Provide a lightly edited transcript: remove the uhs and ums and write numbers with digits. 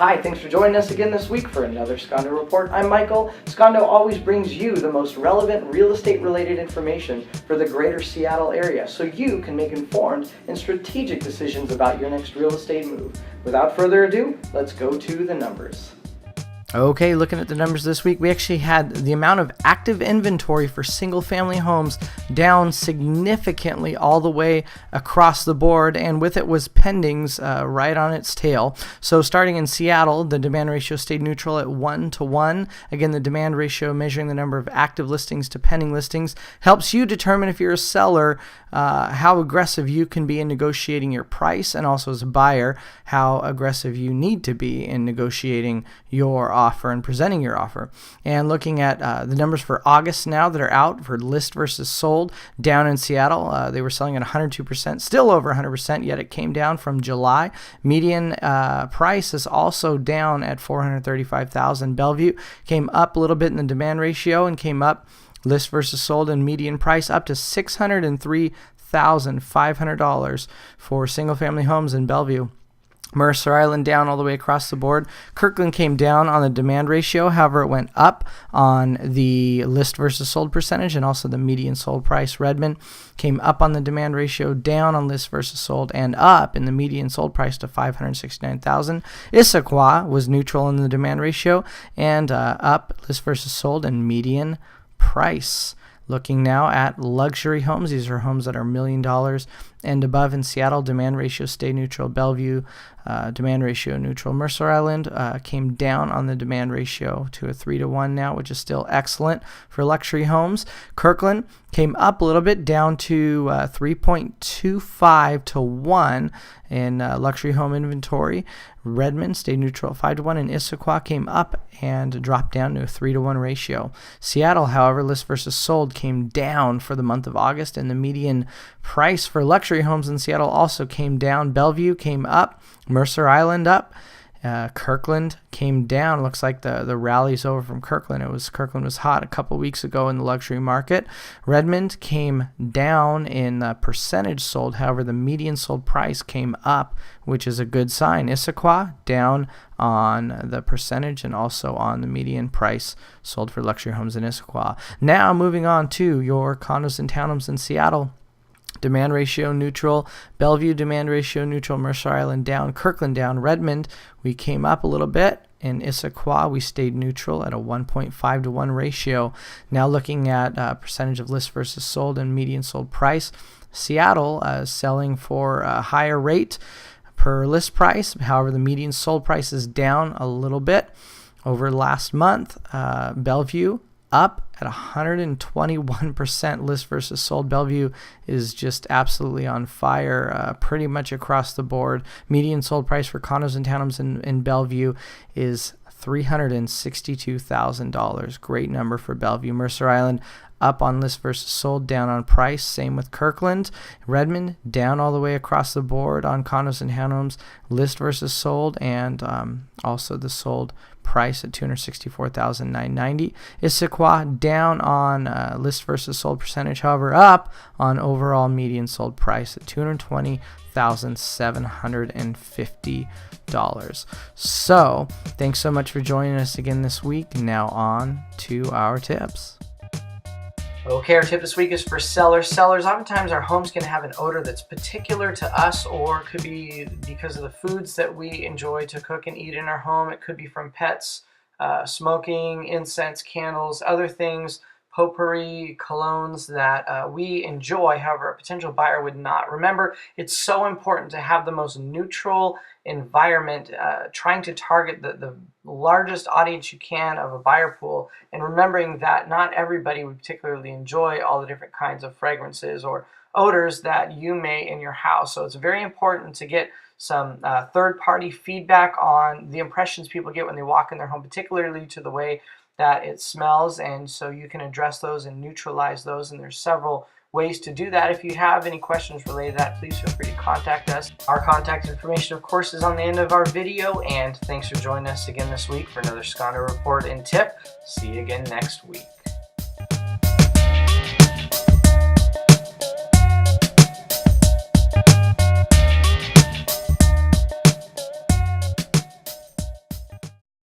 Hi, thanks for joining us again this week for another Scondo Report. I'm Michael. Scondo always brings you the most relevant real estate related information for the greater Seattle area so you can make informed and strategic decisions about your next real estate move. Without further ado, let's go to the numbers. Okay, looking at the numbers this week, we actually had the amount of active inventory for single-family homes down significantly all the way across the board, and with it was pendings right on its tail. So starting in Seattle, the demand ratio stayed neutral at 1-to-1. Again, the demand ratio measuring the number of active listings to pending listings helps you determine if you're a seller how aggressive you can be in negotiating your price, and also as a buyer, how aggressive you need to be in negotiating your offer and presenting your offer. And looking at the numbers for August now that are out for list versus sold down in Seattle, they were selling at 102%, still over 100%, yet it came down from July. Median price is also down at $435,000. Bellevue came up a little bit in the demand ratio and came up list versus sold and median price up to $603,500 for single family homes in Bellevue. Mercer Island down all the way across the board. Kirkland came down on the demand ratio. However, it went up on the list versus sold percentage and also the median sold price. Redmond came up on the demand ratio, down on list versus sold, and up in the median sold price to $569,000. Issaquah was neutral in the demand ratio and up list versus sold and median price. Looking now at luxury homes. These are homes that are $1 million and above in Seattle. Demand ratio stay neutral. Bellevue, demand ratio neutral. Mercer Island came down on the demand ratio to a 3-to-1 now, which is still excellent for luxury homes. Kirkland came up a little bit, down to 3.25-to-1 in luxury home inventory. Redmond stayed neutral at 5-to-1, and Issaquah came up and dropped down to a 3-to-1 ratio. Seattle, however, list versus sold came down for the month of August, and the median price for luxury homes in Seattle also came down. Bellevue came up, Mercer Island up. Kirkland came down. Looks like the rally's over from Kirkland. Kirkland was hot a couple weeks ago in the luxury market. Redmond came down in percentage sold. However, the median sold price came up, which is a good sign. Issaquah down on the percentage and also on the median price sold for luxury homes in Issaquah. Now moving on to your condos and townhomes in Seattle. Demand ratio neutral. Bellevue demand ratio neutral. Mercer Island down. Kirkland down. Redmond, we came up a little bit. In Issaquah, we stayed neutral at a 1.5-to-1 ratio. Now looking at percentage of list versus sold and median sold price. Seattle selling for a higher rate per list price. However, the median sold price is down a little bit over last month. Bellevue up at 121% list versus sold. Bellevue is just absolutely on fire pretty much across the board. Median sold price for condos and townhomes in Bellevue is $362,000. Great number for Bellevue. Mercer Island up on list versus sold, down on price. Same with Kirkland. Redmond down all the way across the board on condos and townhomes, list versus sold, and also the sold price at $264,990. Issaquah down on list versus sold percentage, however up on overall median sold price at $220,750. So thanks so much for joining us again this week. Now on to our tips. Okay, our tip this week is for sellers. Oftentimes our homes can have an odor that's particular to us, or it could be because of the foods that we enjoy to cook and eat in our home. It could be from pets, smoking, incense, candles, other things, potpourri, colognes that we enjoy. However, a potential buyer would not. Remember, it's so important to have the most neutral environment, trying to target the largest audience you can of a buyer pool, and remembering that not everybody would particularly enjoy all the different kinds of fragrances or odors that you may in your house. So it's very important to get some third-party feedback on the impressions people get when they walk in their home, particularly to the way that it smells, and so you can address those and neutralize those, and there's several ways to do that. If you have any questions related to that, please feel free to contact us. Our contact information, of course, is on the end of our video, and thanks for joining us again this week for another Scondo Report and Tip. See you again next week.